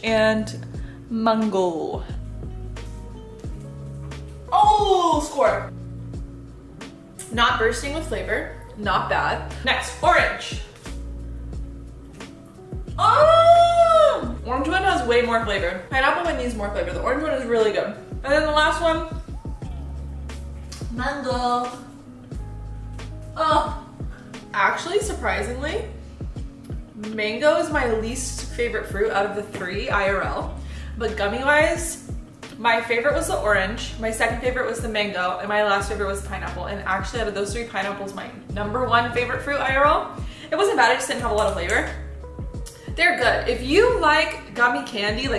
and mango. Oh, score. Not bursting with flavor, not bad. Next, orange. Oh! Orange one has way more flavor. Pineapple one needs more flavor. The orange one is really good. And then the last one, mango. Oh, actually, surprisingly, mango is my least favorite fruit out of the three IRL. But gummy-wise, my favorite was the orange, my second favorite was the mango, and my last favorite was the pineapple. And actually, out of those three, pineapple is my #1 favorite fruit IRL. It wasn't bad, it just didn't have a lot of flavor. They're good. If you like gummy candy, like